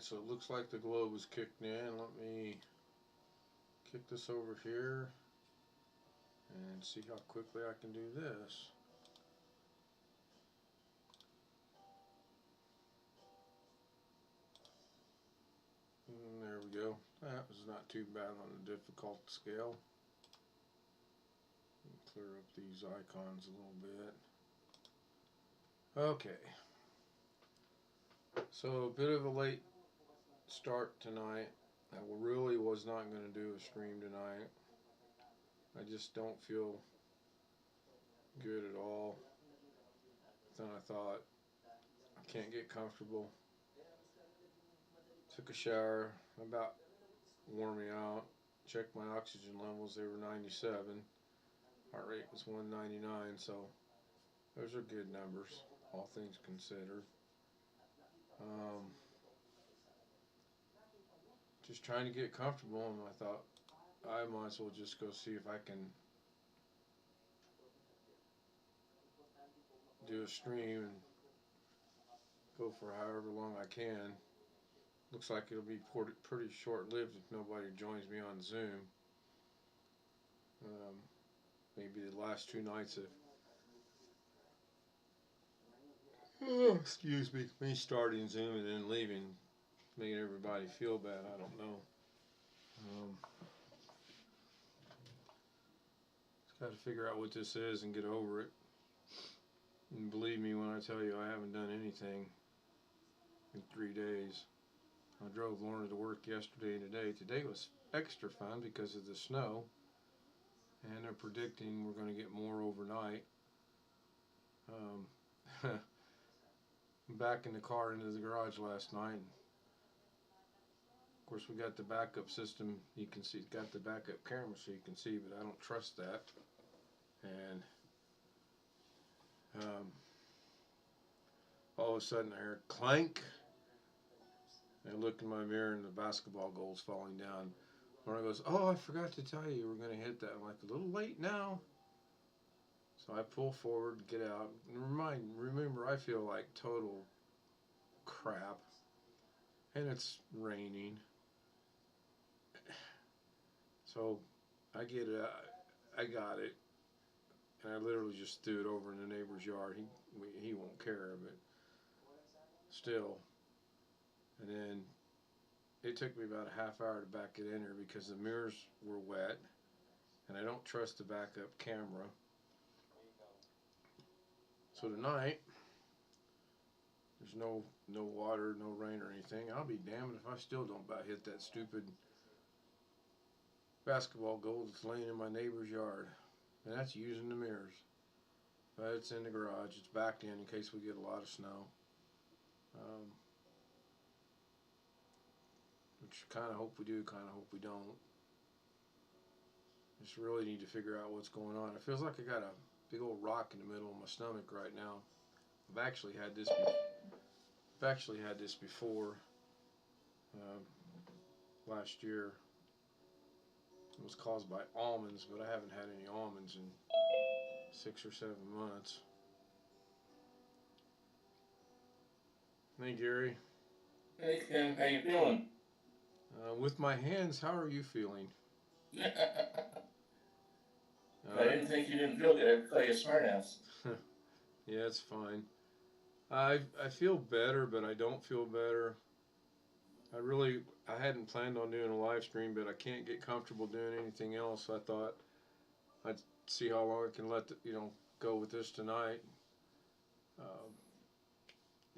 Alright, so it looks like the globe is kicked in. Let me kick this over here and see how quickly I can do this. And there we go. That was not too bad on the difficult scale. Clear up these icons a little bit. Okay. So a bit of a late start tonight. I really was not going to do a stream tonight. I just don't feel good at all. Then I thought, I can't get comfortable. Took a shower, about wore me out. Checked my oxygen levels, they were 97. Heart rate was 199, so those are good numbers, all things considered. Just trying to get comfortable, and I thought I might as well just go see if I can do a stream and go for however long I can. Looks like it'll be pretty short-lived if nobody joins me on Zoom. Maybe the last 2 nights of excuse me starting Zoom and then leaving, making everybody feel bad. I don't know. Just got to figure out what this is and get over it. And believe me when I tell you I haven't done anything in 3 days. I drove Lorna to work yesterday and today. Today was extra fun because of the snow, and they're predicting we're going to get more overnight. Back in the car into the garage last night. Of course, we got the backup system. You can see it's got the backup camera so you can see, but I don't trust that. And all of a sudden I heard clank. I look in my mirror and the basketball goal's falling down. Lorna goes, "Oh, I forgot to tell you we're going to hit that." I'm like, "A little late now." So I pull forward, get out, and remember I feel like total crap, and it's raining. So I get it, I got it, and I literally just threw it over in the neighbor's yard. He won't care, but still. And then it took me about a half hour to back it in here because the mirrors were wet, and I don't trust the backup camera. So tonight, there's no water, no rain or anything. I'll be damned if I still don't about hit that stupid basketball goal that's laying in my neighbor's yard. And that's using the mirrors. But it's in the garage. It's backed in case we get a lot of snow. Which kind of hope we do, kind of hope we don't. Just really need to figure out what's going on. It feels like I got a big old rock in the middle of my stomach right now. I've actually had this before. Last year. It was caused by almonds, but I haven't had any almonds in 6 or 7 months. Hey Gary. Hey Ken, how you feeling? With my hands, how are you feeling? I didn't think you didn't feel good. I'd call you a smartass. Yeah, it's fine. I feel better, but I don't feel better. I hadn't planned on doing a live stream, but I can't get comfortable doing anything else. So I thought I'd see how long I can let go with this tonight.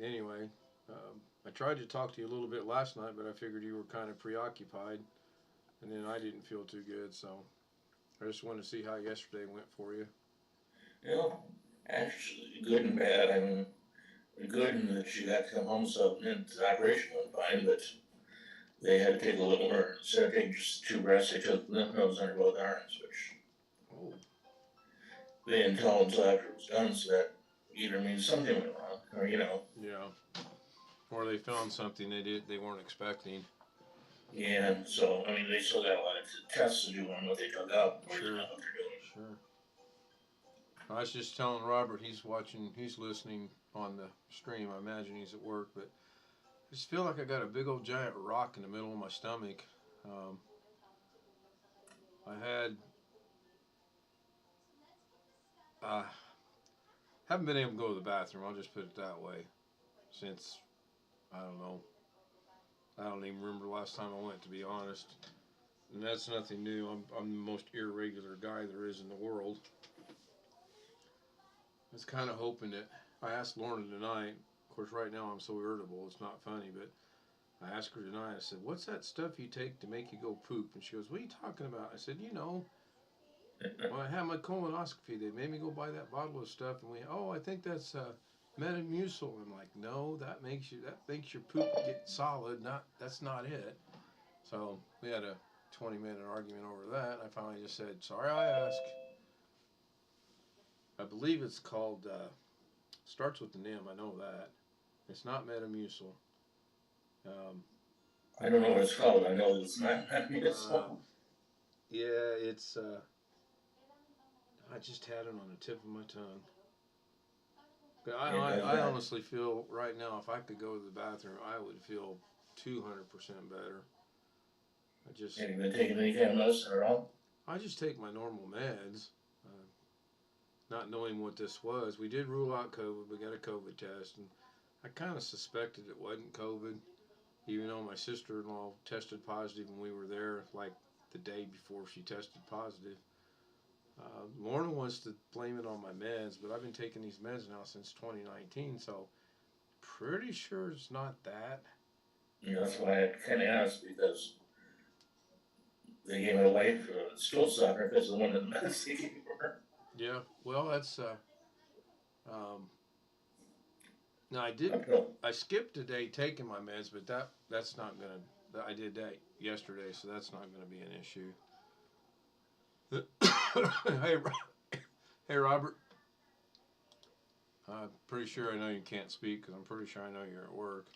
Anyway, I tried to talk to you a little bit last night, but I figured you were kind of preoccupied, and then I didn't feel too good, so I just wanted to see how yesterday went for you. Actually, good and bad. I mean, good in that she got to come home, so the operation went fine, but they had to take a little more. Instead of taking just 2 breaths, they took lymph nodes under both arms, which they didn't tell them until after it was done, so that either means something went wrong, or Yeah. Or they found something they weren't expecting. Yeah, so, I mean, they still got a lot of tests to do on what they took out. Sure. What they're doing. Sure. I was just telling Robert, he's listening on the stream. I imagine he's at work, but just feel like I got a big old giant rock in the middle of my stomach. Um, I had uh, haven't been able to go to the bathroom. I'll just put it that way. Since I don't know, I don't even remember the last time I went, to be honest. And that's nothing new. I'm the most irregular guy there is in the world. I was kind of hoping that I asked Lorna tonight. Of course, right now I'm so irritable, it's not funny. But I asked her tonight. I said, "What's that stuff you take to make you go poop?" And she goes, "What are you talking about?" I said, when I had my colonoscopy, they made me go buy that bottle of stuff, and I think that's Metamucil. I'm like, no, that makes your poop get solid. That's not it. So we had a 20-minute argument over that. I finally just said, sorry, I asked. I believe it's called starts with an M. I know that it's not Metamucil. Um, I don't know what it's called. I know it's not. yeah, it's. I just had it on the tip of my tongue. But I honestly feel right now, if I could go to the bathroom, I would feel 200% better. Have you been taking any kind of medicine at all? I just take my normal meds, not knowing what this was. We did rule out COVID. We got a COVID test, and I kind of suspected it wasn't COVID, even though my sister-in-law tested positive when we were there, like the day before she tested positive. Lorna wants to blame it on my meds, but I've been taking these meds now since 2019, so pretty sure it's not that. Yeah, that's why I kind of asked, because they gave my wife stool softener because the one that medicine they gave her. Yeah, well, that's now I skipped a day taking my meds, but that's not gonna. I did that yesterday, so that's not gonna be an issue. hey, hey, Robert. I'm pretty sure I know you can't speak because I'm pretty sure I know you're at work.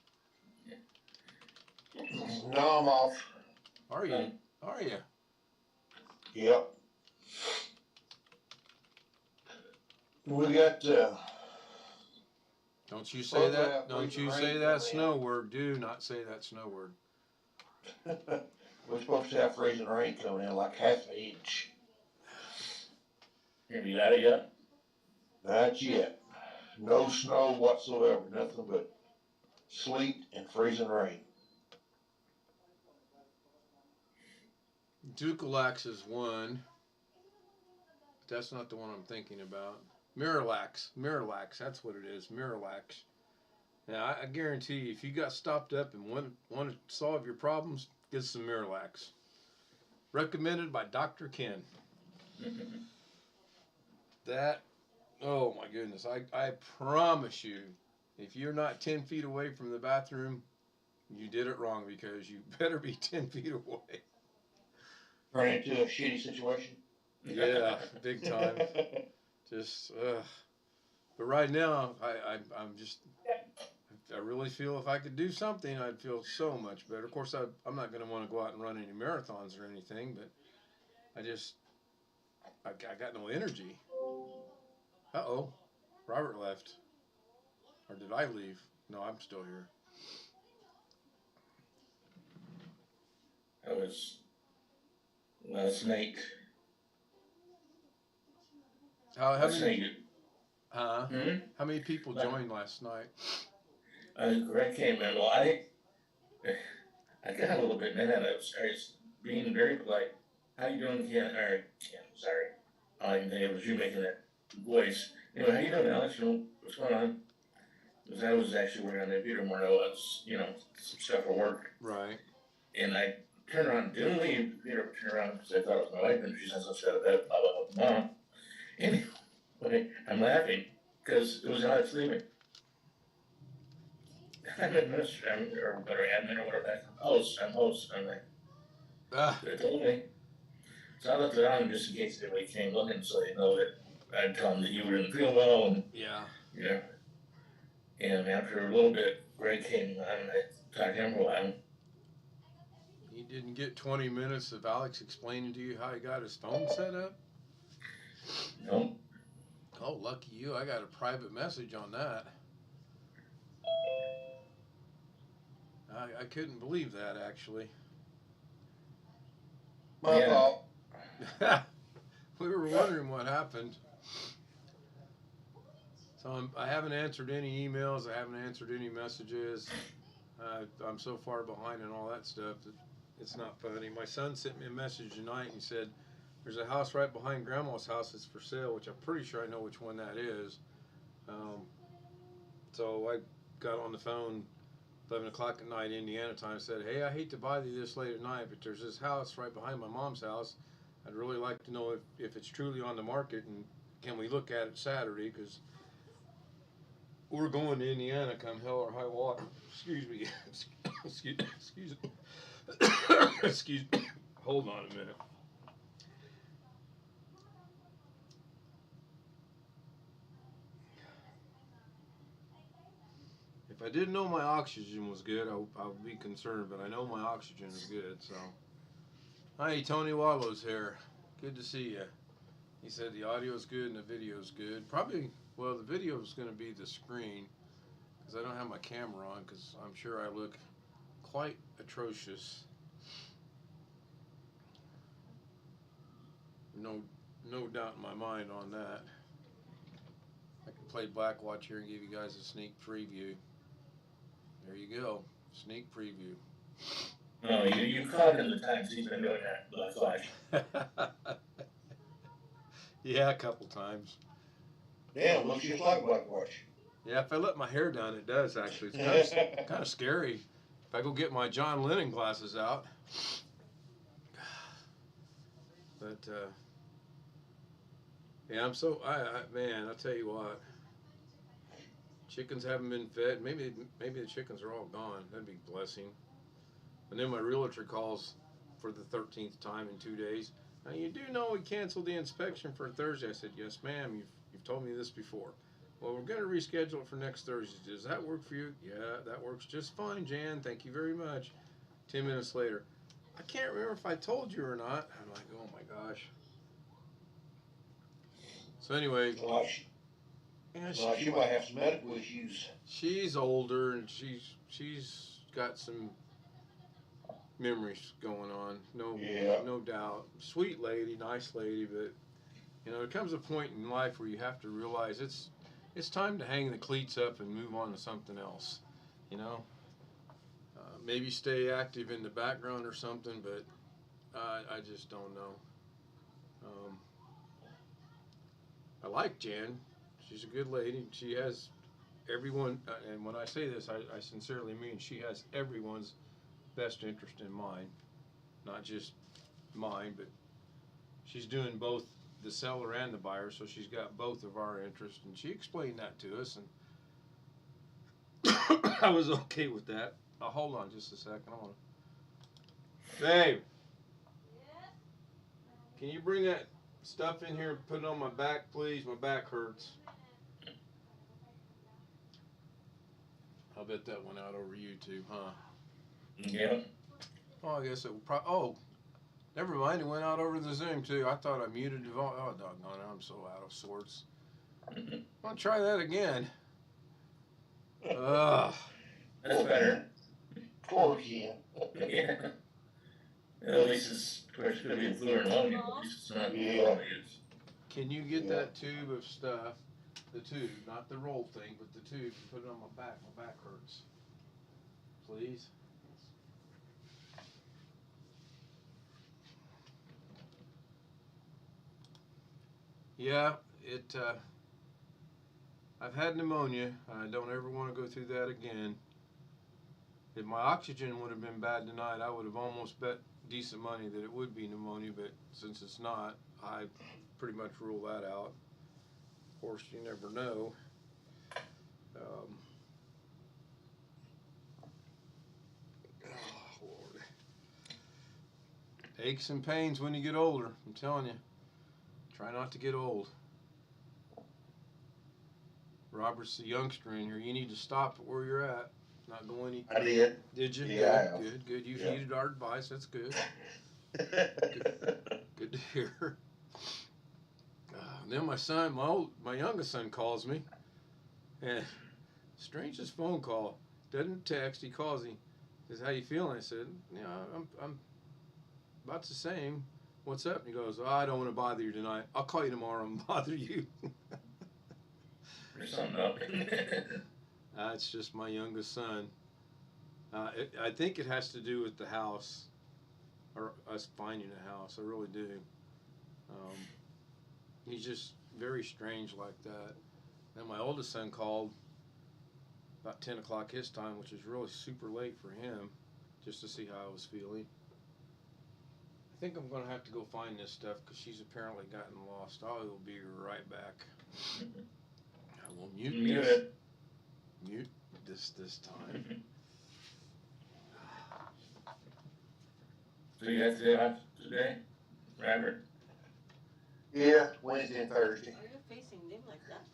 No, I'm off. Are you? Are you? Yep. We got. Don't you say that? Don't you say that snow word? Do not say that snow word. We're supposed to have freezing rain coming in like half an inch. Have you got it yet? Not yet. No snow whatsoever. Nothing but sleet and freezing rain. Ducalax is one. That's not the one I'm thinking about. Miralax, that's what it is. Miralax. Now, I guarantee you, if you got stopped up and want to solve your problems, get some Miralax. Recommended by Dr. Ken. That, oh my goodness, I promise you, if you're not 10 feet away from the bathroom, you did it wrong, because you better be 10 feet away. Run into a shitty situation? Yeah, big time. Just, but right now, I'm just, I really feel if I could do something, I'd feel so much better. Of course, I'm not going to want to go out and run any marathons or anything, but I got no energy. Uh-oh, Robert left. Or did I leave? No, I'm still here. I was last night. How many people joined last night? Greg came in. Well, I got a little bit mad. I was being very polite. How you doing, Ken? Or Ken, sorry. I didn't think it was you making that voice. Anyway, how you doing, Alex? What's going on? Because I was actually working on the computer more. I was, some stuff for work. Right. And I turned around, didn't leave the computer, turned around because I thought it was my wife, and she says, "Let's go to bed, blah, blah, blah, blah." Anyway, I'm laughing because it was Alex leaving. I'm administrator, or better, admin, or whatever. I'm host. I'm like, they told me. So I left it on just in case anybody came looking, so they know that I'd tell them that you didn't feel well. And, yeah. And after a little bit, Greg came on, and I talked to him for a while. You didn't get 20 minutes of Alex explaining to you how he got his phone set up? No. Oh, lucky you. I got a private message on that. I couldn't believe that, actually. My Yeah. fault. We were wondering what happened. So I haven't answered any emails. I haven't answered any messages. I'm so far behind and all that stuff that it's not funny. My son sent me a message tonight and he said, "There's a house right behind Grandma's house that's for sale," which I'm pretty sure I know which one that is. Um, so I got on the phone 11 o'clock at night, Indiana time, said, "Hey, I hate to bother you this late at night, but there's this house right behind my mom's house. I'd really like to know if it's truly on the market and can we look at it Saturday, because we're going to Indiana come hell or high water." Excuse me. Excuse me. Excuse me. Hold on a minute. If I didn't know my oxygen was good, I would be concerned, but I know my oxygen is good, so. Hi, Tony Wallows here. Good to see you. He said the audio's good and the video's good. Probably, well, the video is going to be the screen, because I don't have my camera on, because I'm sure I look quite atrocious. No doubt in my mind on that. I can play Blackwatch here and give you guys a sneak preview. There you go, sneak preview. No, you caught in the times he's been doing that Black Flash. Yeah, a couple times. Damn, looks just like Blackwatch. Yeah, if I let my hair down, it does actually. It's kind of scary. If I go get my John Lennon glasses out. But yeah, I'm so man, I'll tell you what. Chickens haven't been fed. Maybe the chickens are all gone. That'd be a blessing. And then my realtor calls for the 13th time in 2 days. Now, you do know we canceled the inspection for Thursday. I said, "Yes, ma'am. You've told me this before." "Well, we're going to reschedule it for next Thursday. Does that work for you?" "Yeah, that works just fine, Jan. Thank you very much." 10 minutes later, "I can't remember if I told you or not." I'm like, oh my gosh. So anyway, yeah, she might have some medical issues. She's older and she's got some memories going on. No doubt. Sweet lady, nice lady, but there comes a point in life where you have to realize it's time to hang the cleats up and move on to something else. Maybe stay active in the background or something, but I just don't know. I like Jan. She's a good lady. She has everyone, and when I say this, I sincerely mean she has everyone's best interest in mind, not just mine, but she's doing both the seller and the buyer, so she's got both of our interests, and she explained that to us, and I was okay with that. Hold on just a second. I want to. Babe, can you bring that stuff in here and put it on my back, please? My back hurts. I'll bet that went out over YouTube, huh? Yeah. Oh, I guess it will probably. Oh, never mind. It went out over the Zoom, too. I thought I muted the volume. Oh, doggone it. I'm so out of sorts. I'll try that again. Ugh. That's better. Poor Ken. Yeah. At least it's, of course, going to be a flu or pneumonia. At least it's not pneumonia. Can you get that tube of stuff, the tube, not the roll thing, but the tube, and put it on my back? My back hurts. Please? Yeah, I've had pneumonia. I don't ever want to go through that again. If my oxygen would have been bad tonight, I would have almost bet decent money that it would be pneumonia, but since it's not, I pretty much rule that out. Of course, you never know. Oh, Lord. Aches and pains when you get older, I'm telling you. Try not to get old. Robert's the youngster in here. You need to stop at where you're at. Not go any. I did. Did you? Yeah. Good. You've heeded our advice. That's good. Good to hear. Then my son, my youngest son, calls me, and strangest phone call. Doesn't text. He calls. He He said, how you feeling? I said, yeah, I'm about the same. What's up? And he goes, oh, I don't want to bother you tonight. I'll call you tomorrow and bother you. There's something up. It's just my youngest son. I think it has to do with the house or us finding a house. I really do. Um, he's just very strange like that. Then my oldest son called about 10 o'clock his time, which is really super late for him, just to see how I was feeling. I think I'm going to have to go find this stuff because she's apparently gotten lost. I will be right back. I will mute this time. So you got today off today, Robert? Yeah, Wednesday and Thursday. Are you facing them like that?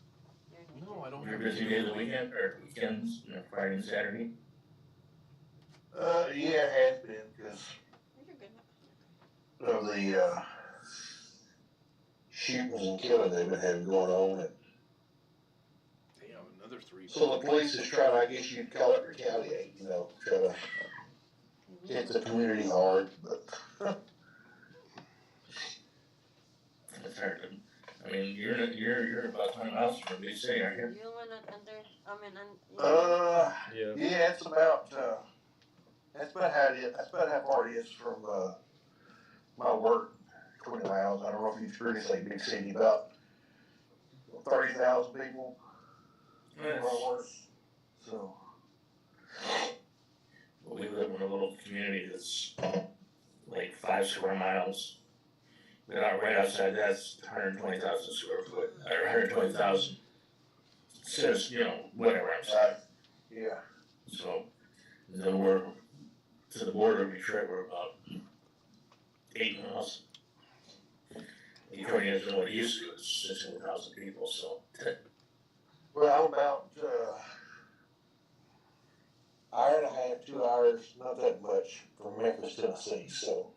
No, I don't Your have busy day of the weekend or weekends, Friday and Saturday? Yeah, it has been because You're good. of the shootings and killing they've been having going on. And Damn, another 3. so the police is trying, I guess you'd call it retaliate, try to hit the community hard, but It's hard to, I mean, you're about 20 miles from Big City, aren't you? You were not under, Yeah. yeah, it's about, that's about how it is, that's about how far it is from, my work, 20 miles. I don't know if you've experienced like Big City, about 30,000 people, Yes. or worse, so. Well, we live in a little community that's like 5 square miles. And right outside that's 120,000 square foot, or 120,000. It says, whatever outside. Yeah. So, then we're to the border of Detroit, we're about 8 miles. Detroit isn't what it used to, it's 16,000 people, so. Well, I'm about, hour and a half, 2 hours, not that much, from Memphis, Tennessee, so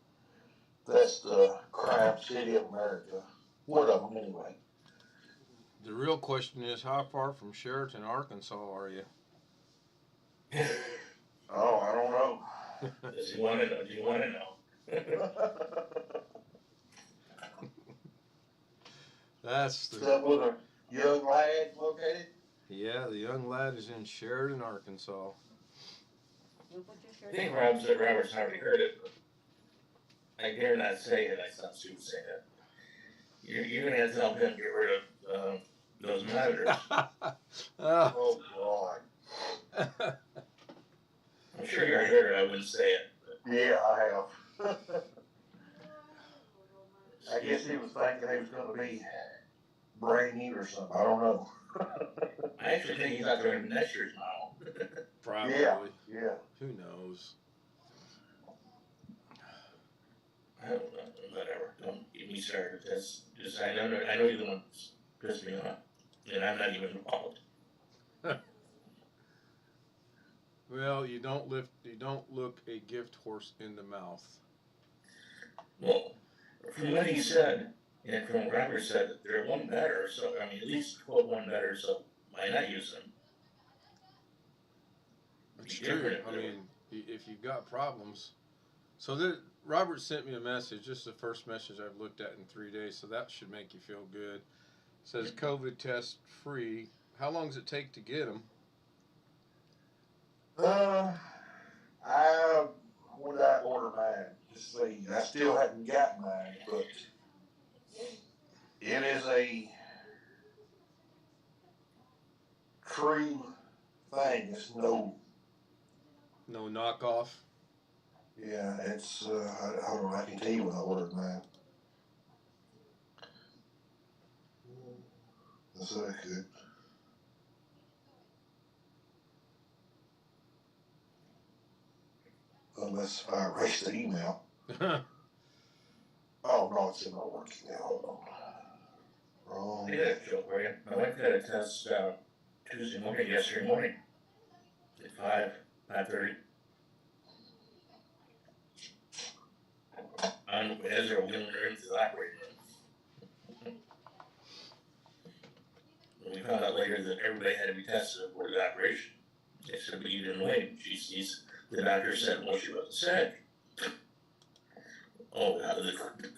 that's the crime city of America. One of them, anyway. The real question is, how far from Sheraton, Arkansas are you? Oh, I don't know. Do you want to know? That's Is that where the young lad located? Yeah, the young lad is in Sheridan, Arkansas. You put your shirt I think on. Robert's already heard it, but I dare not say it. I sound stupid saying that. You're going to have to help him get rid of those monitors. Oh, God. I'm sure you already heard it. I wouldn't say it. Yeah, I have. I guess he was thinking he was going to be brainy or something. I don't know. I actually think he's not going to next year's model. Probably. Yeah. Who knows? I don't know. Whatever. Don't get me started. That's just, I know you're the one who's pissed me off. And I'm not even involved. Well, you don't look a gift horse in the mouth. Well, from what he said, and from what Robert said, they're one better, so, I mean, at least quote one better, so why not use them? It's true. I mean, if you've got problems. So Robert sent me a message. This is the first message I've looked at in 3 days, so that should make you feel good. It says COVID test free. How long does it take to get them? When I order mine, just see, I still haven't got mine, but it is a true thing. It's no, No knockoff. yeah, it's, hold on, I can tell you when I ordered mine. That's what I could. Unless I erase the email. Oh, no, it's in my work email. Hold on. Wrong. I got a joke for you. My wife got a test yesterday morning at 5:30. On Ezra wheeling her into the operating room. We found out later that everybody had to be tested before the operation. They said, but you didn't wait. She's The doctor said, well, she wasn't sick. Oh, the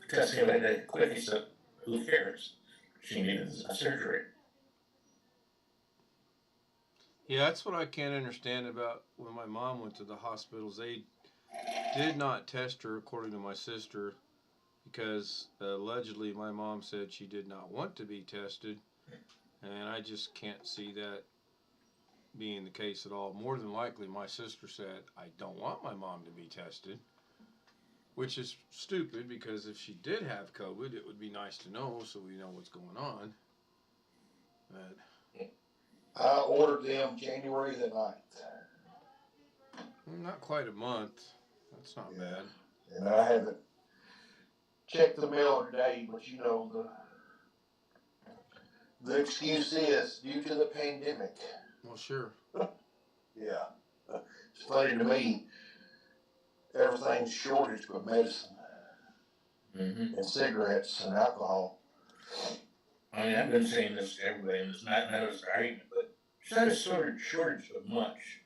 test came back quick. He said, who cares? She needed a surgery. Yeah, that's what I can't understand about when my mom went to the hospitals. They did not test her, according to my sister, because allegedly my mom said she did not want to be tested. And I just can't see that being the case at all. More than likely, my sister said, I don't want my mom to be tested, which is stupid because if she did have COVID, it would be nice to know so we know what's going on. But I ordered them January the 9th. not quite a month. That's not bad. And I haven't checked the mail today, but you know, the excuse is due to the pandemic. Well, sure. Yeah. It's funny to me, everything's shortage but medicine and cigarettes and alcohol. I mean, I've been saying this to everybody, and it's not as an argument, but it's not a shortage of much.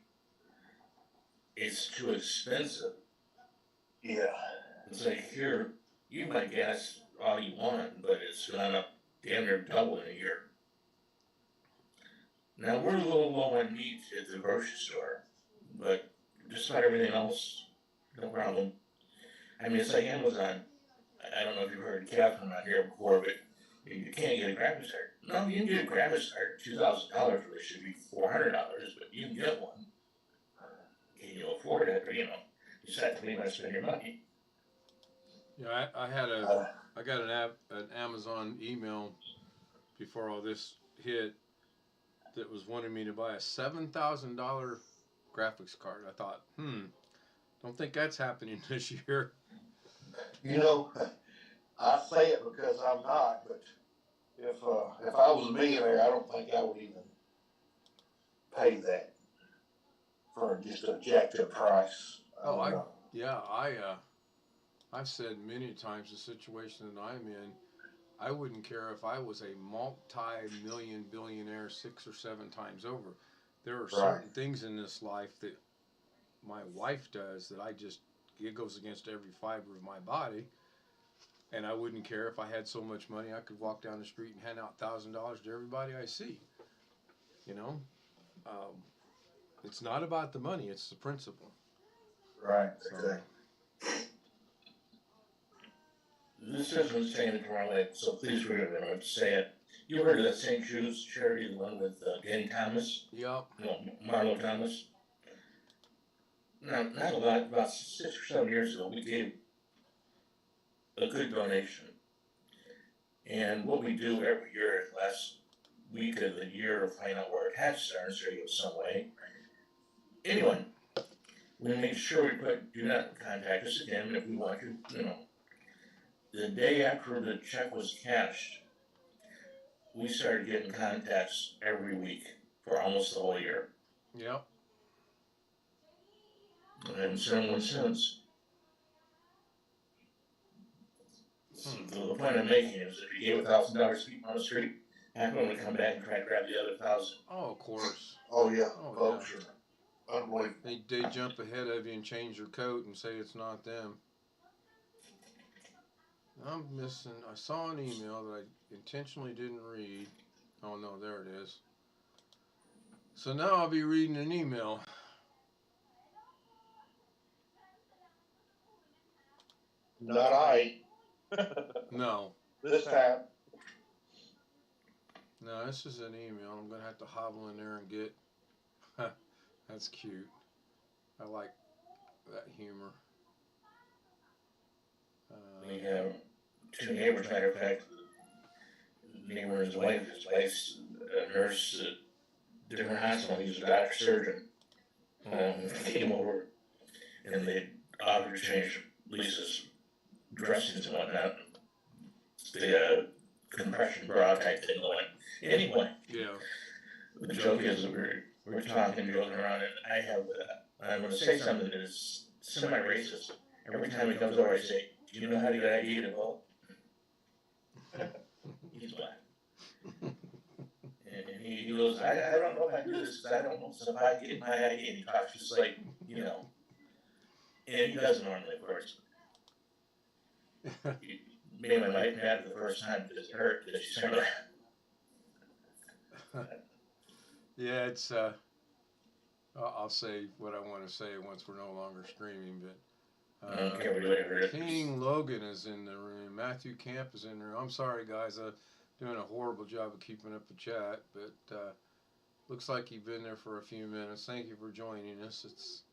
It's too expensive. Yeah. It's like you might gas all you want, but it's gone up damn near double in a year. Now we're a little low on meat at the grocery store, but just about everything else, no problem. I mean, it's like Amazon. I don't know if you've heard Catherine on here before, but you can't get a graphics card. No, you can get a graphics card, $2,000, where it should be $400, but you can get one. Can you afford it? Or, you decide to leave and spend your money. Yeah, I got an Amazon email before all this hit that was wanting me to buy a $7,000 graphics card. I thought, don't think that's happening this year. You know, I say it because I'm not, but if I was a millionaire, I don't think I would even pay that for just a jacked up price. I've said many times the situation that I'm in, I wouldn't care if I was a multi-million billionaire 6 or 7 times over. There are certain things in this life that my wife does that it goes against every fiber of my body. And I wouldn't care if I had so much money I could walk down the street and hand out $1,000 to everybody I see. You know, it's not about the money; it's the principle. Right. So, Okay. This isn't saying it wrongly, so please remember to say it. You heard of that St. Jude's charity, the one with Danny Thomas? Yep. No, Marlo Thomas. Now, not a lot, about 6 or 7 years ago, we gave a good donation. And what we do every year, last week of the year, to find out where our taxes are in some way. Anyway, we make sure we do not contact us again if we want to, The day after the check was cashed, we started getting contacts every week for almost the whole year. Yep. And someone since. So the point I'm making is if you gave $1,000 to people on the street, how come we come back and try to grab the other 1,000? Oh, of course. Oh yeah. Oh, Folks yeah. are unbelievable. They jump ahead of you and change your coat and say it's not them. I'm missing. I saw an email that I intentionally didn't read. Oh no, there it is. So now I'll be reading an email. Not I. No. This time. No, this is an email. I'm gonna have to hobble in there and get. That's cute. I like that humor. We have 2 neighbors, matter of fact, the neighbor and his wife's a nurse at a different hospital. He's a doctor surgeon. Came over and they offered to change Lisa's dressings and whatnot. The compression bra type thing going. Anyway, Yeah. the joke is that we're talking, joking around, and I'm going to say something that is semi-racist. Every time he comes over, I say, do you know how to get ID to vote? He's black. And he goes, I don't know if I do this because I don't know if I get my ID. And he talks just like, And he doesn't normally, of course. He made my wife mad the first time because it hurt that she started. Yeah, it's I'll say what I want to say once we're no longer streaming, but I don't care what you heard. King Logan is in the room. Matthew Camp is in the room. I'm sorry, guys. I'm doing a horrible job of keeping up the chat, but looks like you've been there for a few minutes. Thank you for joining us. It's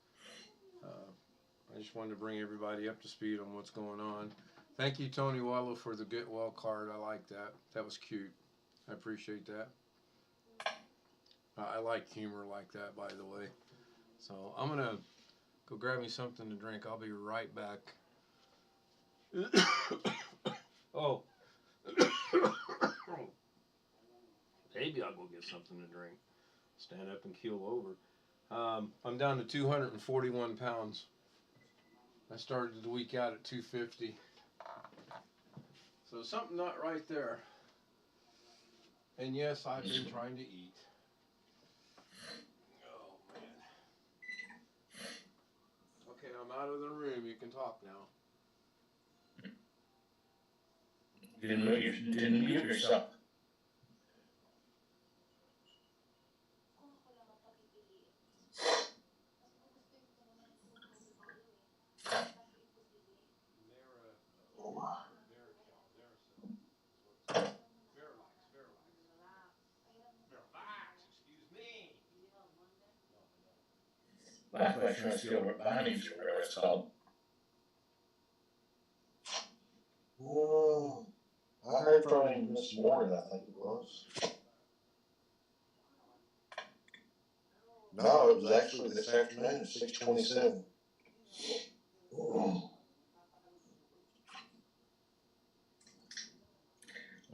I just wanted to bring everybody up to speed on what's going on. Thank you, Tony Wallow, for the Get Well card. I like that. That was cute. I appreciate that. I like humor like that, by the way. So I'm going to go grab me something to drink. I'll be right back. Oh. Maybe I'll go get something to drink. Stand up and keel over. I'm down to 241 pounds. I started the week out at 250. So something not right there. And yes, I've been trying to eat. Oh, man. Okay, I'm out of the room. You can talk now. Didn't mute yourself. Last question, let's see over Bonnie's or whatever it's called. Whoa. I heard from him this morning, I think it was. No, it was actually this afternoon at 6:27.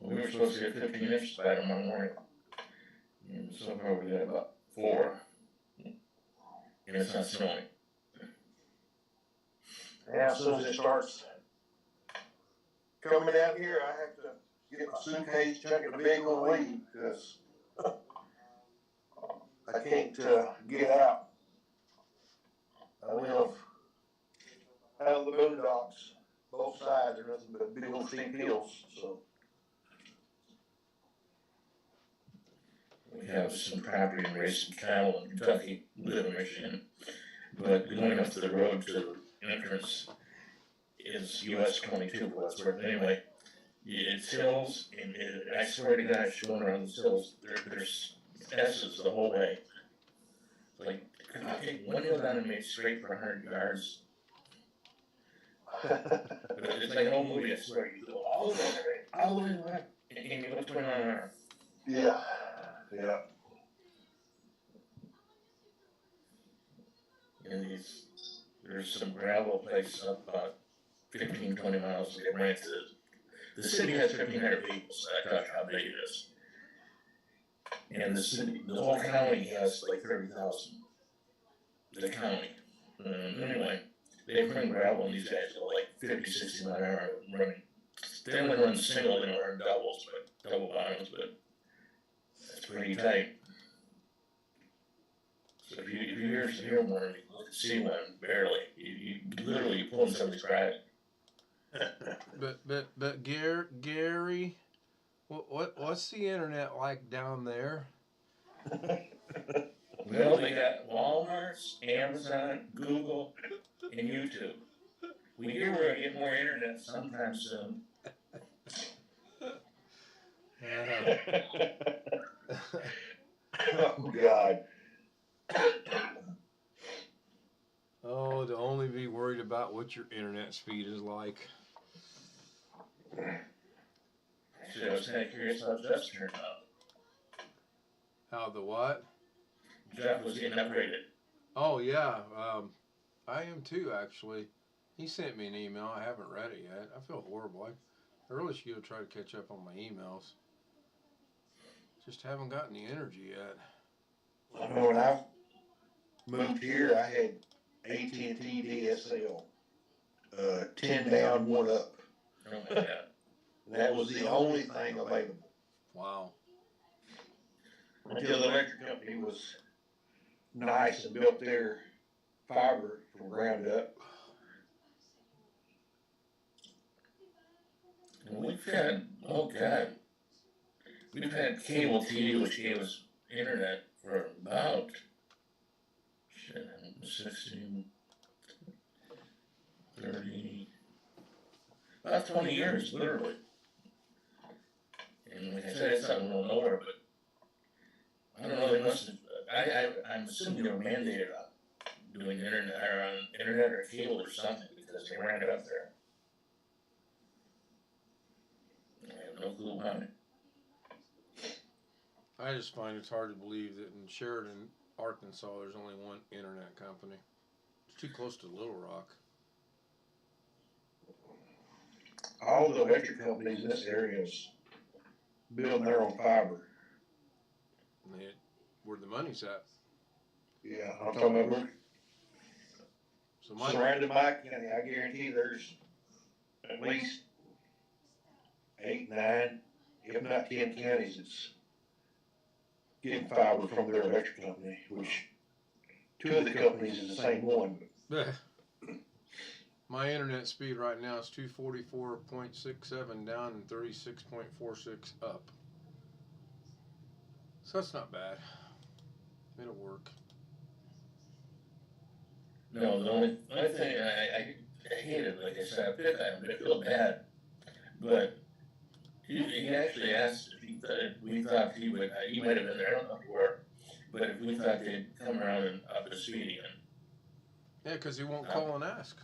We were supposed to get 15 inches by tomorrow morning. And so far we got about 4. And it's not snowing. Yeah, as soon as it starts coming down here, I have to get my suitcase, chuck it in the vehicle, and leave because I can't get out. I live out of the boondocks. Both sides are nothing but big old steep hills. So We have some property and raise some cattle in Kentucky, live in Michigan. But going up to the road to the entrance is US 22 for what's worth. Anyway, it's hills, and I swear to God, going around these hills, there's S's the whole way. Like, could you take one hill down and make straight for 100 yards? But it's like an old movie, I swear. You go all the way right, all the way left, and you look 21 an hour. yeah, yeah. And there's some gravel places up about 15, 20 miles to get right to the city has 1,500 people, so I tell you how big it is. And the whole county has like 30,000. The county. Anyway, they bring gravel and these guys go like 50, 60 miles an hour running. They only run single, they don't run doubles, but double bottoms, but that's pretty tight. So if you hear one, you see one barely. You literally pull somebody's pride. But Gary, what's the internet like down there? Well, they got Walmart's, Amazon, Google, and YouTube. We hear we're gonna get more internet sometime soon. Oh God. Oh, to only be worried about what your internet speed is like. Actually, I was kind of curious how Jeff's turned out. How the what? Jeff was getting upgraded. Oh yeah, I am too actually. He sent me an email. I haven't read it yet. I feel horrible. I really should go try to catch up on my emails. Just haven't gotten the energy yet. I know when I moved here, I had AT&T DSL, 10 down, 1 up. Oh my God. And that was the only thing available. Wow. Until the electric company was nice and built their fiber from ground up. And we've had, oh God, we've had cable TV, which gave us internet for about 16, 30, about 20 years, literally. And like I said, it's not in the middle of nowhere, but I don't know, they must have, I'm assuming they were mandated on doing internet or cable or something because they ran it up there. I have no clue why. I just find it's hard to believe that in Sheridan, Arkansas, there's only one internet company. It's too close to Little Rock. All the electric companies in this area is building their own fiber. And where the money's at. Yeah, I'm talking about So my surrounded by county. I guarantee there's at least 8, 9, if not 10 counties that's getting fiber from their electric company, which 2 of the companies is the same one. my internet speed right now is 244.67 down and 36.46 up. So that's not bad. It'll work. No, the only thing I hated, like I said, I feel bad, but he actually asked if we thought he would, he might have been there, I don't know if you were, but if we thought they'd come around and up the speed again. Yeah, because he won't call and ask.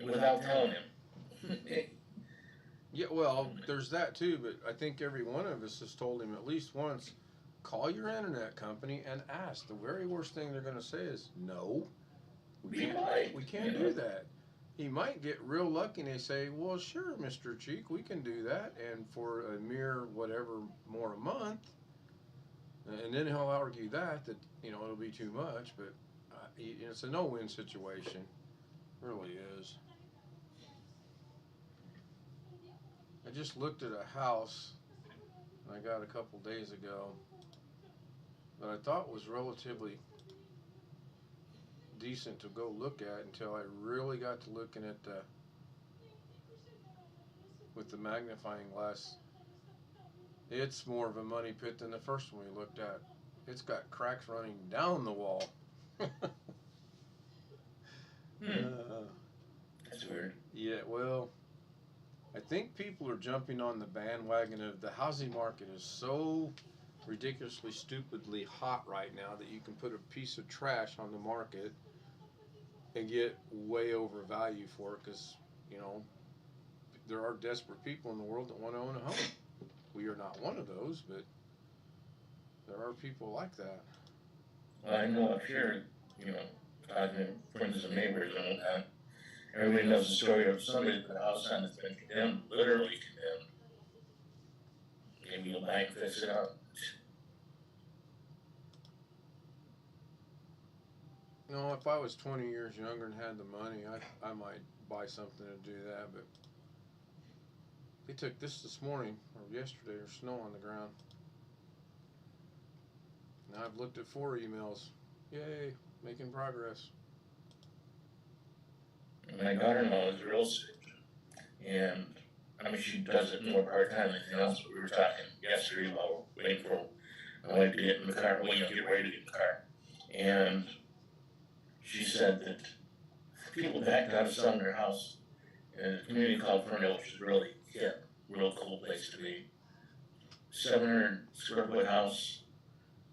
Without telling him. Yeah, well, there's that too, but I think every one of us has told him at least once, call your internet company and ask. The very worst thing they're going to say is, no, we can't do that. He might get real lucky and they say, well, sure, Mr. Cheek, we can do that, and for a mere whatever more a month, and then he'll argue that it'll be too much, but it's a no-win situation. It really is. I just looked at a house I got a couple days ago that I thought was relatively decent to go look at until I really got to looking at with the magnifying glass. It's more of a money pit than the first one we looked at. It's got cracks running down the wall. That's weird. Yeah, well, I think people are jumping on the bandwagon of the housing market is so ridiculously, stupidly hot right now that you can put a piece of trash on the market and get way over value for it because, there are desperate people in the world that want to own a home. We are not one of those, but there are people like that. Well, I know up here, talking to friends and neighbors and all that, everybody knows the story of somebody put a house on that's been condemned, literally condemned. Maybe you'll buy and fix it up. If I was 20 years younger and had the money, I might buy something to do that, but they took this morning, or yesterday, or snow on the ground. Now I've looked at 4 emails. Yay, making progress. My daughter-in-law is real sick, and she does it more part-time than anything else, but we were talking yesterday while waiting for my wife to get in the car, get ready to get in the car, and she said that people backed out of selling their house in a community called Ferndale, which is really hip, real cool place to be. 700 square foot house,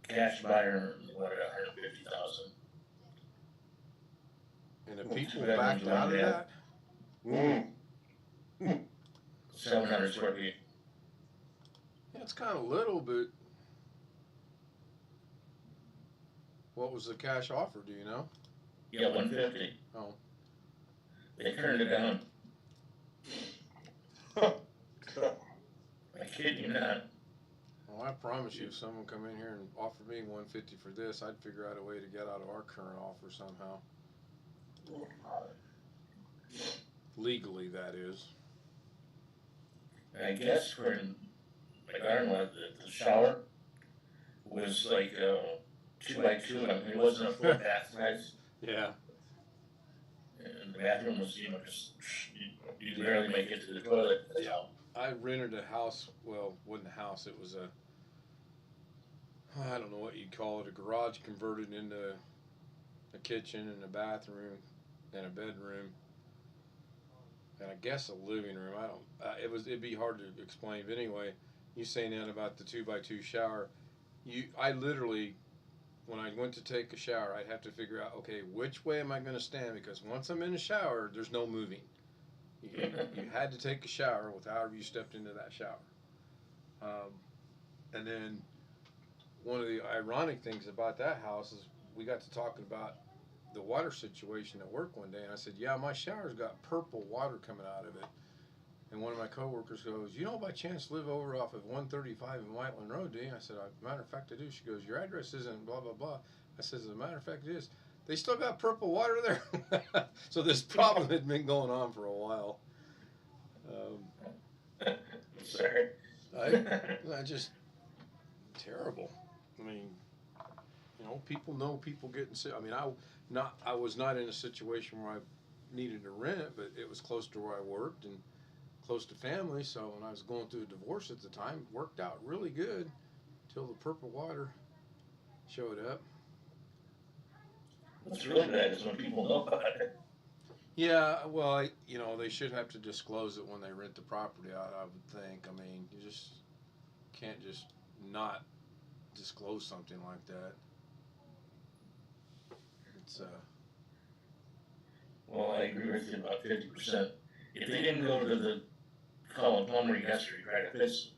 cash buyer, what, 150,000. And the people backed out of that? 700 square feet. Yeah, it's kind of little, but what was the cash offer, do you know? Yeah, 150. Oh. They turned it down. I kid you not. Well, I promise you, if someone come in here and offered me 150 for this, I'd figure out a way to get out of our current offer somehow. Legally, that is. And I guess for my daughter-in-law, the shower was like 2 by 2. It wasn't a full bath size. Yeah. And The bathroom was, just, you barely make it to the toilet. That's Yeah. all. I rented a house. Well, it wasn't a house. It was I don't know what you'd call it, a garage converted into a kitchen and a bathroom and a bedroom and I guess a living room. I don't. It'd be hard to explain. But anyway, you saying that about the 2x2 shower, I literally, when I went to take a shower, I'd have to figure out, okay, which way am I going to stand? Because once I'm in the shower, there's no moving. You had to take a shower with however you stepped into that shower. And then one of the ironic things about that house is we got to talking about the water situation at work one day, and I said, "Yeah, my shower's got purple water coming out of it." And one of my coworkers goes, "You don't by chance live over off of 135 in Whiteland Road, do you?" I said, "Matter of fact, I do." She goes, "Your address isn't blah blah blah." I said, "As a matter of fact, it is. They still got purple water there." So this problem had been going on for a while. Sorry. I just terrible. I mean, people know people getting sick. I mean, I was not in a situation where I needed to rent, but it was close to where I worked and close to family. So when I was going through a divorce at the time, it worked out really good till the purple water showed up. What's really bad is when people know about it. Yeah, well, they should have to disclose it when they rent the property out, I would think. I mean, you just can't just not disclose something like that. It's Well, I agree with you about 50%. If they didn't go to the call a plumber yesterday to try to fix it,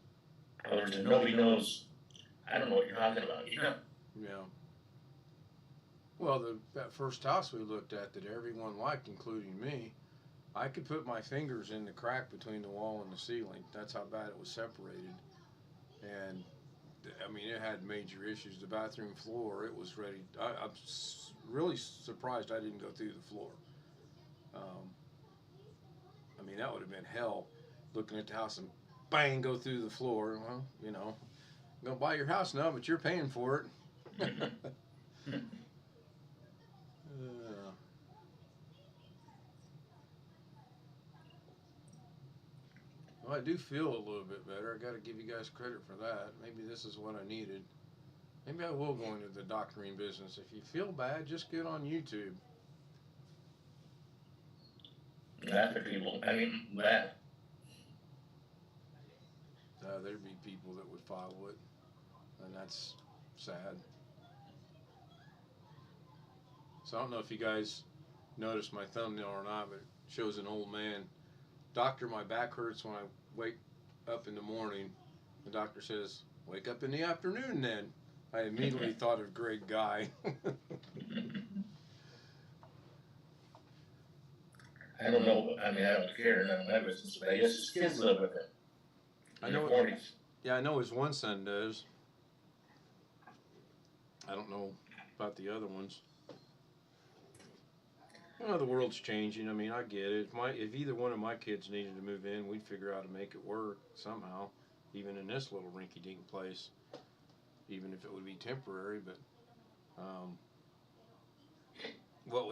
in other words, if nobody knows, I don't know what you're talking about, Yeah. Well, that first house we looked at that everyone liked, including me, I could put my fingers in the crack between the wall and the ceiling. That's how bad it was separated. And, I mean, it had major issues. The bathroom floor, it was ready. I'm really surprised I didn't go through the floor. I mean, that would have been hell, looking at the house and bang, go through the floor. Well, I'm going to buy your house now, but you're paying for it. Well, I do feel a little bit better. I got to give you guys credit for that. Maybe this is what I needed. Maybe I will go into the doctoring business. If you feel bad, just get on YouTube. That's for people. I mean, that. There'd be people that would follow it, and that's sad. So I don't know if you guys noticed my thumbnail or not, but it shows an old man. Doctor, my back hurts when I wake up in the morning. The doctor says, "Wake up in the afternoon then." I immediately thought of Greg Guy. I don't know. I mean, I don't care. None of my business. But I guess his kids live with him. I know. 40s. Yeah, I know his one son does. I don't know about the other ones. Well, the world's changing. I mean, I get it. If either one of my kids needed to move in, we'd figure out how to make it work somehow, even in this little rinky-dink place, even if it would be temporary. But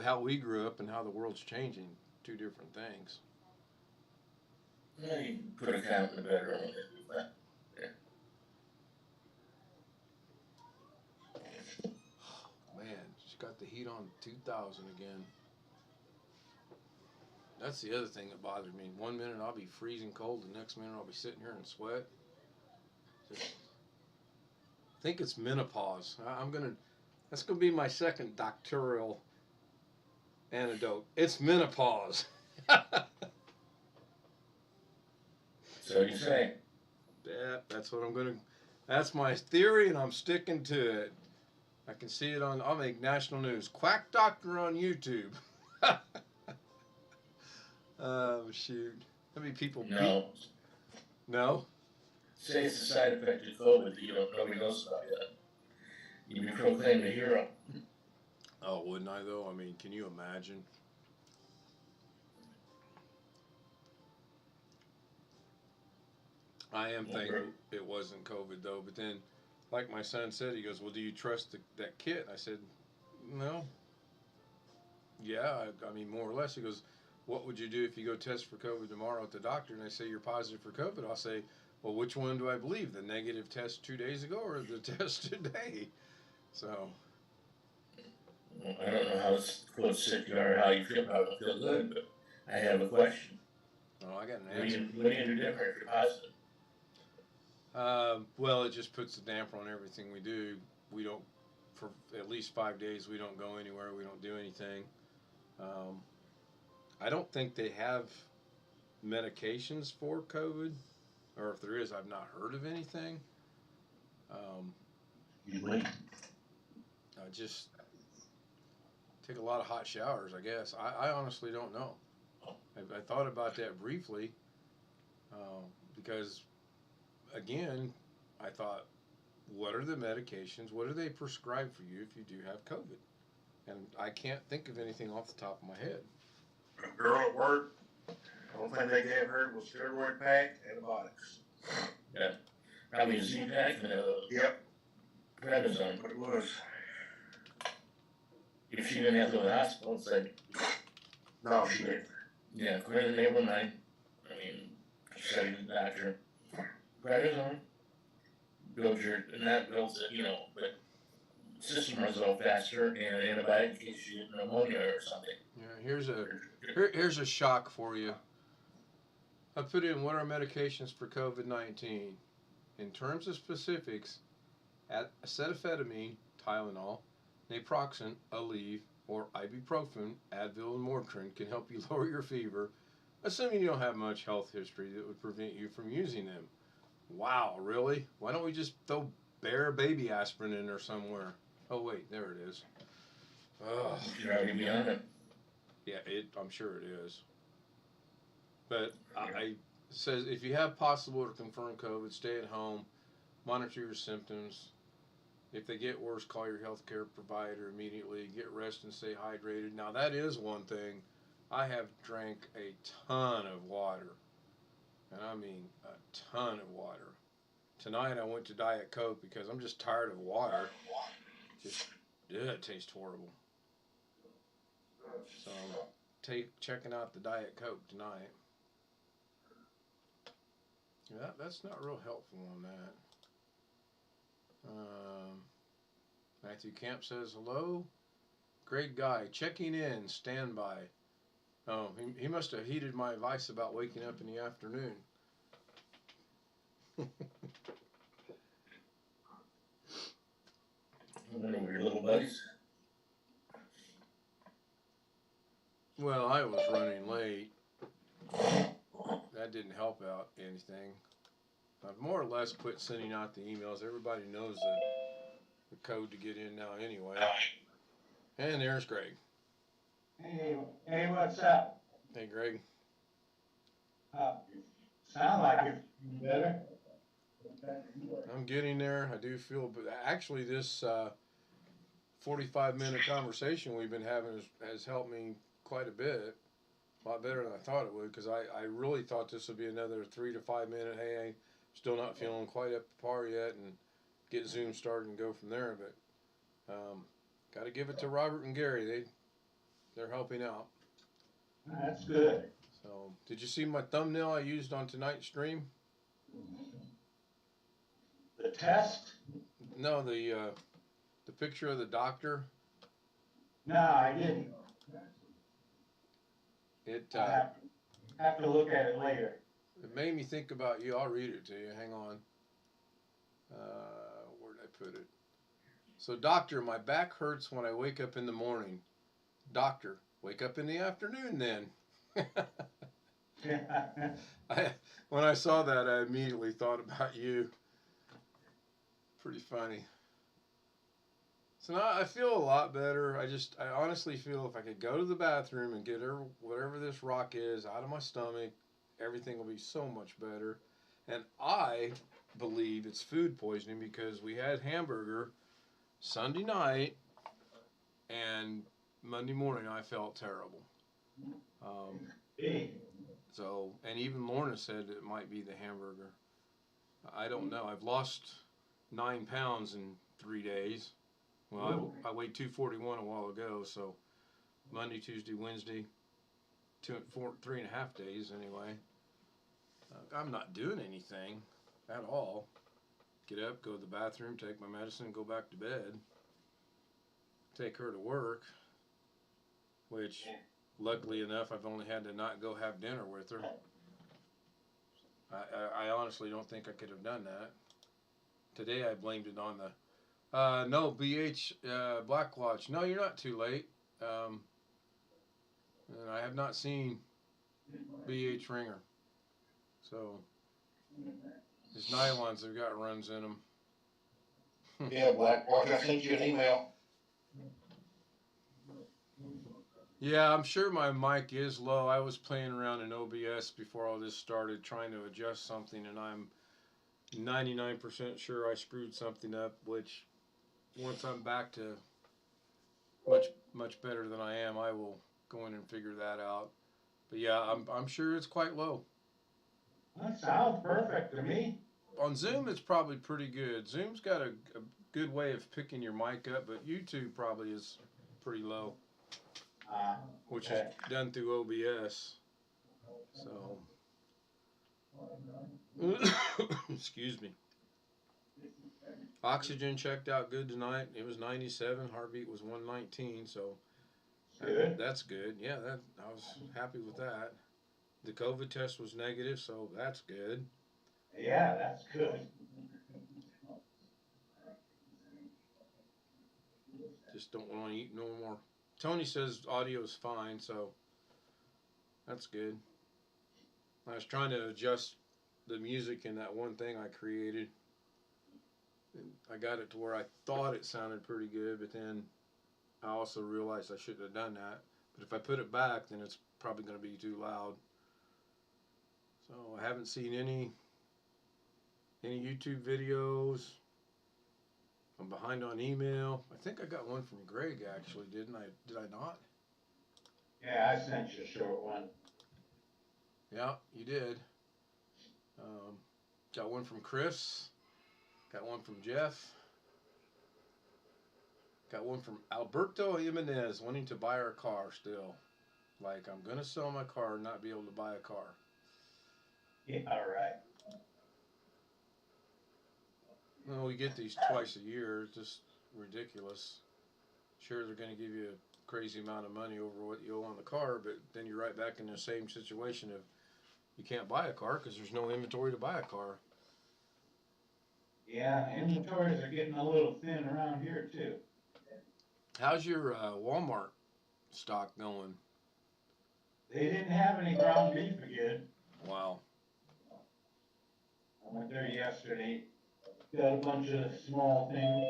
how we grew up and how the world's changing, two different things. Yeah, you can put a count in the bedroom and do that. Man, just got the heat on 2,000 again. That's the other thing that bothers me. 1 minute I'll be freezing cold, the next minute I'll be sitting here in sweat. I think it's menopause. That's gonna be my second doctoral antidote. It's menopause. So you say. Yeah, that's my theory, and I'm sticking to it. I can see it I'll make national news. Quack doctor on YouTube. Oh, shoot. How many people? No. No? Say it's a side effect of COVID that nobody knows about yet. You'd be proclaimed a hero. Oh, wouldn't I, though? I mean, can you imagine? I am thankful it wasn't COVID, though. But then, like my son said, he goes, "Well, do you trust that kit?" I said, "No." Yeah, I mean, more or less. He goes, what would you do if you go test for COVID tomorrow at the doctor and they say you're positive for COVID? I'll say, well, which one do I believe? The negative test 2 days ago or the test today? So. I don't know how sick you are, how you feel. I don't feel good, but I have a question. Oh, I got an What answer. do you do different if you're positive? Well, it just puts a damper on everything we do. We don't, for at least 5 days, we don't go anywhere. We don't do anything. I don't think they have medications for COVID, or if there is, I've not heard of anything. Usually. I just take a lot of hot showers, I guess. I honestly don't know. I thought about that briefly because, again, I thought, what are the medications? What do they prescribe for you if you do have COVID? And I can't think of anything off the top of my head. A girl at work, the only thing they gave her was steroid pack, antibiotics. Yeah. Probably a Z-Pack and a Yep. prednisone. But it was. If she didn't have to go to the hospital, it's like, No, she didn't. yeah, go to the neighbor night. I mean, say to the doctor, prednisone builds your, and that builds it, but system runs a little faster, and an antibiotic in case you get pneumonia or something. Yeah, here's a shock for you. I put in what are medications for COVID-19. In terms of specifics, acetaminophen, Tylenol, naproxen, Aleve, or ibuprofen, Advil, and Motrin can help you lower your fever, assuming you don't have much health history that would prevent you from using them. Wow, really? Why don't we just throw bare baby aspirin in there somewhere? Oh wait, there it is. Ugh. You're already beyond it. Yeah, I'm sure it is. But it says if you have possible or confirmed COVID, stay at home, monitor your symptoms. If they get worse, call your healthcare provider immediately. Get rest and stay hydrated. Now that is one thing. I have drank a ton of water, and I mean a ton of water. Tonight I went to Diet Coke because I'm just tired of water. It tastes horrible. So I'm checking out the Diet Coke tonight. Yeah, that's not real helpful on that. Matthew Camp says hello. Great guy, checking in, standby. Oh, he must have heeded my advice about waking up in the afternoon. One of your little buddies. Well, I was running late. That didn't help out anything. I've more or less quit sending out the emails. Everybody knows the code to get in now anyway. And there's Greg. Hey, what's up? Hey, Greg. Sound like it's better. I'm getting there. I do feel, but actually this 45-minute conversation we've been having has helped me quite a bit. A lot better than I thought it would, because I really thought this would be another 3 to 5 minute, hey, I'm still not feeling quite up to par yet, and get Zoom started and go from there. But got to give it to Robert and Gary. They're helping out. That's good. So, did you see my thumbnail I used on tonight's stream? The test? No, the picture of the doctor. No, I didn't. It I have to look at it later. it made me think about you. I'll read it to you. Hang on. Where did I put it? So, doctor, my back hurts when I wake up in the morning. Doctor, wake up in the afternoon then. When I saw that, I immediately thought about you. Pretty funny. So now I feel a lot better. I honestly feel if I could go to the bathroom and get whatever this rock is out of my stomach, everything will be so much better. And I believe it's food poisoning because we had hamburger Sunday night, and Monday morning I felt terrible. So, and even Lorna said it might be the hamburger. I don't know. I've lost 9 pounds in 3 days. Well, I weighed 241 a while ago, so Monday, Tuesday, Wednesday, 3.5 days anyway. I'm not doing anything at all. Get up, go to the bathroom, take my medicine, go back to bed. Take her to work, which luckily enough I've only had to not go have dinner with her. I honestly don't think I could have done that. Today I blamed it on the no BH Black Watch. No, you're not too late. And I have not seen BH Ringer. So his nylons have got runs in them. Yeah, Blackwatch, I sent you an email. Yeah, I'm sure my mic is low. I was playing around in OBS before all this started trying to adjust something, and I'm 99% sure I screwed something up, which once I'm back to much better than I am, I will go in and figure that out. But yeah, I'm sure it's quite low. That sounds perfect to me. On Zoom, it's probably pretty good. Zoom's got a good way of picking your mic up, but YouTube probably is pretty low, which is done through OBS. So, excuse me. Oxygen checked out good tonight. It was 97. Heartbeat was 119. So Good. that's good. Yeah, I was happy with that. The COVID test was negative, so that's good. Yeah, that's good. Just don't want to eat no more. Tony says audio is fine, so that's good. I was trying to adjust the music in that one thing I created. And I got it to where I thought it sounded pretty good, but then I also realized I shouldn't have done that. But if I put it back, then it's probably going to be too loud. So I haven't seen any YouTube videos. I'm behind on email. I think I got one from Greg actually, didn't I? Did I not? Yeah, I sent you a short one. Yeah, you did. Got one from Chris. Got one from Jeff. Got one from Alberto Jimenez wanting to buy our car still. Like, I'm going to sell my car and not be able to buy a car. Yeah, all right. Well, we get these twice a year. It's just ridiculous. Sure, they're going to give you a crazy amount of money over what you owe on the car, but then you're right back in the same situation of you can't buy a car because there's no inventory to buy a car. Yeah, inventories are getting a little thin around here too. How's your Walmart stock going? They didn't have any ground beef again. Wow. I went there yesterday. Got a bunch of small things.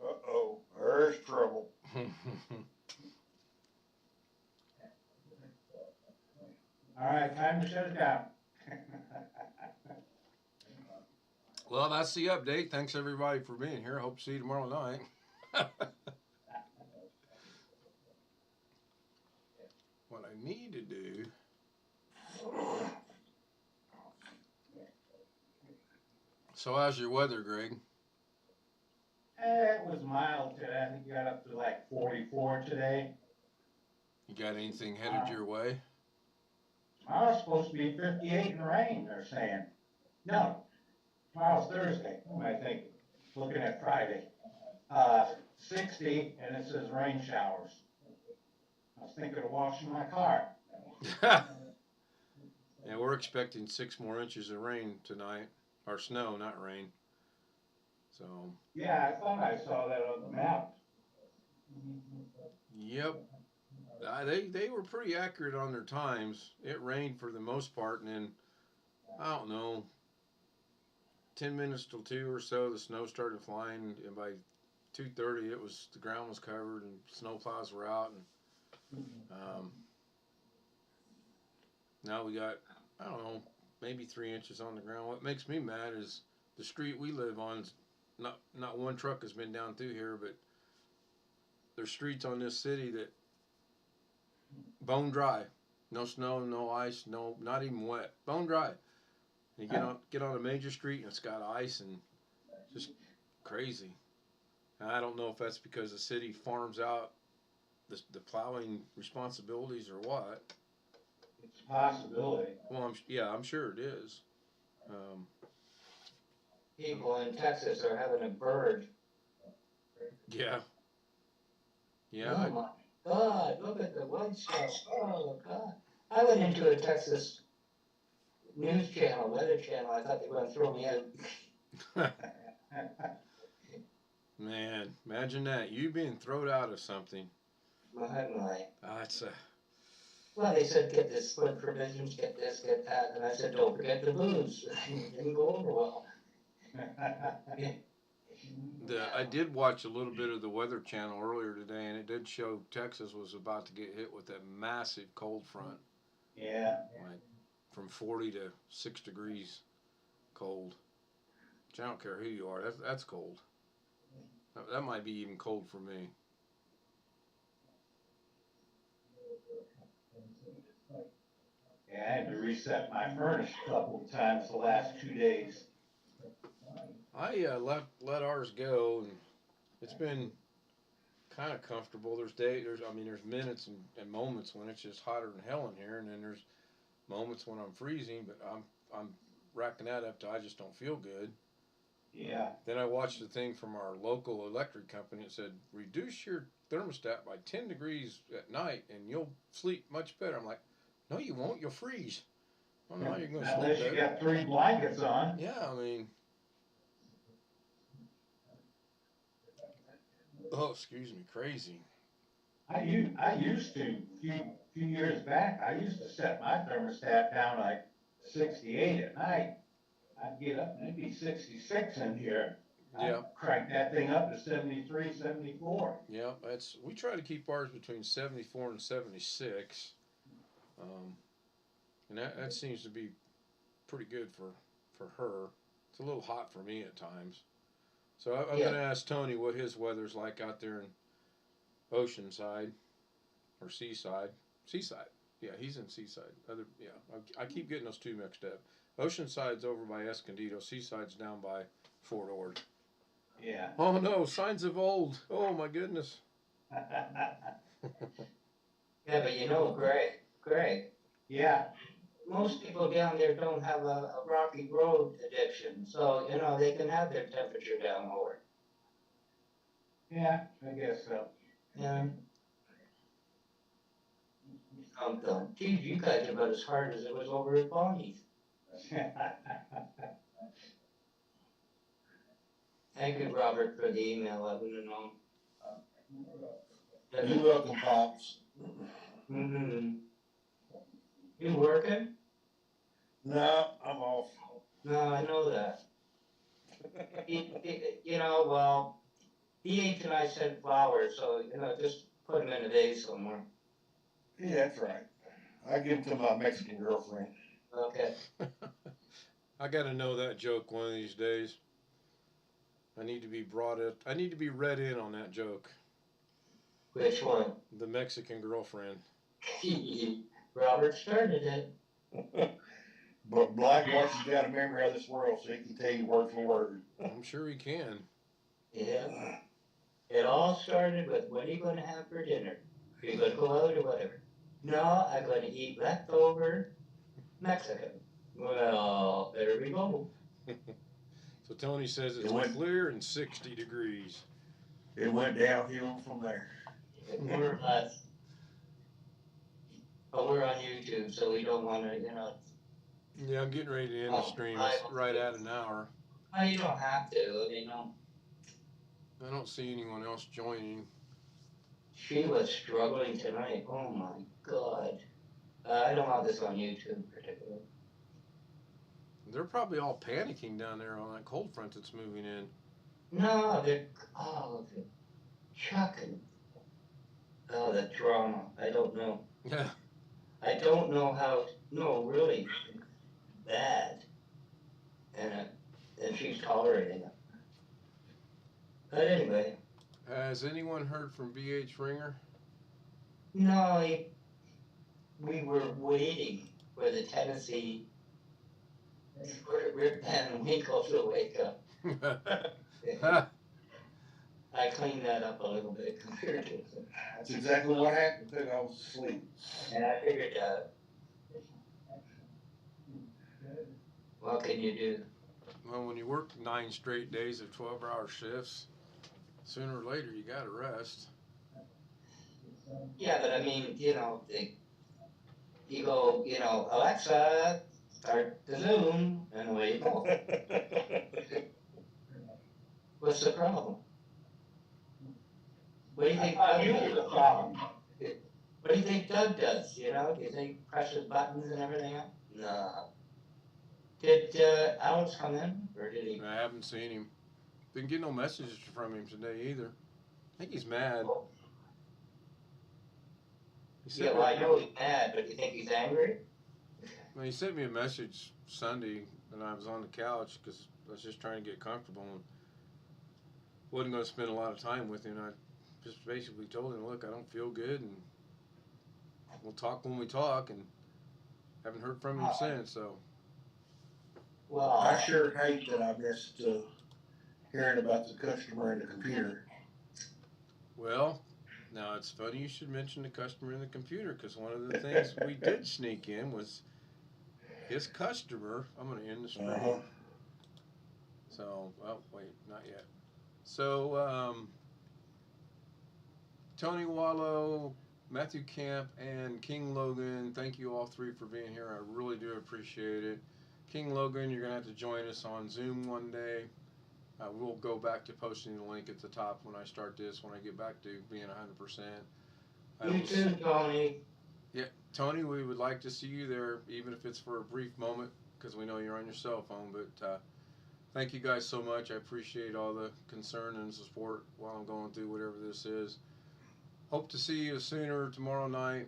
Uh-oh, there's trouble. All right, time to shut it down. Well, that's the update. Thanks everybody for being here. Hope to see you tomorrow night. What I need to do. So how's your weather, Greg? It was mild today. I think it got up to like 44 today. You got anything headed your way? Tomorrow's supposed to be 58 and rain, they're saying. No, tomorrow's Thursday. What am I thinking? Looking at Friday. 60 and it says rain showers. I was thinking of washing my car. Yeah, we're expecting 6 more inches of rain tonight. Or snow, not rain. So. Yeah, I thought I saw that on the map. Yep. They were pretty accurate on their times. It rained for the most part, and then, I don't know, 10 minutes till 2 or so, the snow started flying, and by 2:30, the ground was covered, and snow plows were out, and now we got, I don't know, maybe 3 inches on the ground. What makes me mad is the street we live on is not one truck has been down through here, but there's streets on this city that bone dry, no snow, no ice, no, not even wet, bone dry. You get on a major street and it's got ice and just crazy. And I don't know if that's because the city farms out the plowing responsibilities or what. It's a possibility. Well, I'm sure it is. Um, People in Texas are having a bird. yeah. Yeah. Oh my God, look at the white stuff. Oh God. I went into a Texas news channel, weather channel. I thought they were going to throw me out. Man, imagine that. You being thrown out of something. My. That's Well, they said get this food provisions, get this, get that. And I said, don't forget the booze. It didn't go over well. I did watch a little bit of the Weather Channel earlier today, and it did show Texas was about to get hit with that massive cold front. Yeah. Like from 40 to 6 degrees cold. Which I don't care who you are. That's cold. That might be even cold for me. Yeah, I had to reset my furnace a couple of times the last 2 days. I let ours go, and it's been kind of comfortable. There's minutes and moments when it's just hotter than hell in here, and then there's moments when I'm freezing, but I'm racking that up till I just don't feel good. Yeah. Then I watched the thing from our local electric company. It said reduce your thermostat by 10 degrees at night, and you'll sleep much better. I'm like, no, you won't. You'll freeze. Oh no, you're going to sleep Unless better. you got 3 blankets on. Yeah, I mean. Oh, excuse me, crazy. I used to, few years back, I used to set my thermostat down like 68 at night. I'd get up and it'd be 66 in here. Yeah. I'd crank that thing up to 73, 74. Yeah, we try to keep ours between 74 and 76. And that seems to be pretty good for her. It's a little hot for me at times. So I'm going to ask Tony what his weather's like out there in Oceanside or Seaside. Seaside. Yeah, he's in Seaside. I keep getting those two mixed up. Oceanside's over by Escondido. Seaside's down by Fort Ord. Yeah. Oh no, signs of old. Oh my goodness. Yeah, but you know, Greg. Yeah. Most people down there don't have a rocky road addiction, so you know they can have their temperature down lower. Yeah, I guess so. Yeah. I'm done. Geez, you guys are about as hard as it was over at Bonnie's. Thank you, Robert, for the email. I wouldn't have known. You're welcome, Pops. Mm-hmm. You working? No, I'm off. No, I know that. You know, well, BH and I sent flowers, so, you know, just put them in a vase somewhere. Yeah, that's right. I give them to my Mexican girlfriend. Okay. I got to know that joke one of these days. I need to be read in on that joke. Which one? The Mexican girlfriend. Robert started it. But Blackwater's got a memory of this world, so he can tell you word for word. I'm sure he can. Yeah. It all started with, what are you going to have for dinner? Are you going to go out or whatever? No, I'm going to eat leftover Mexican. Well, there we go. So Tony says it's clear and 60 degrees. It went downhill from there. More or less. But we're on YouTube, so we don't want to, you know. Yeah, I'm getting ready to end the stream. It's right at an hour. Oh, you don't have to, you know. I don't see anyone else joining. She was struggling tonight. Oh my God. I don't want this on YouTube particularly. They're probably all panicking down there on that cold front that's moving in. No, they're chucking. Oh, the drama. I don't know. Yeah. I don't know how. No, really bad. And she's tolerating it. But anyway. Has anyone heard from BH Ringer? No, we were waiting for the Tennessee, for Rip Van Winkle to wake up. I cleaned that up a little bit compared to, That's exactly what happened, too. I was asleep. and I figured, what can you do? Well, when you work 9 straight days of 12-hour shifts, sooner or later you gotta rest. Yeah, but I mean, you go, Alexa, start the Zoom, and away you go. What's the problem? What do you think Doug You does? the problem. What do you think Doug does? Do you think presses buttons and everything else? No. Did Alex come in, or did he? I haven't seen him. Didn't get no messages from him today either. I think he's mad. He Yeah, sent well, me, I know he's mad, but you think he's angry? he sent me a message Sunday, and I was on the couch because I was just trying to get comfortable and wasn't going to spend a lot of time with him. I just basically told him, look, I don't feel good, and we'll talk when we talk, and haven't heard from him since. So Well, I sure hate that I missed hearing about the customer and the computer. well, now it's funny you should mention the customer and the computer because one of the things we did sneak in was his customer. I'm going to end the screen. Uh-huh. So, oh, wait, not yet. So, Tony Wallow, Matthew Camp, and King Logan, thank you all three for being here. I really do appreciate it. King Logan, you're going to have to join us on Zoom one day. We'll go back to posting the link at the top when I start this, when I get back to being 100%. you too, Tony. Yeah, Tony, we would like to see you there, even if it's for a brief moment, because we know you're on your cell phone. But thank you guys so much. I appreciate all the concern and support while I'm going through whatever this is. Hope to see you sooner tomorrow night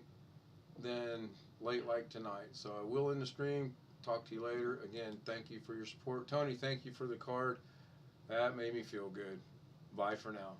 than late like tonight. So I will end the stream. Talk to you later. Again, thank you for your support. Tony, thank you for the card. That made me feel good. Bye for now.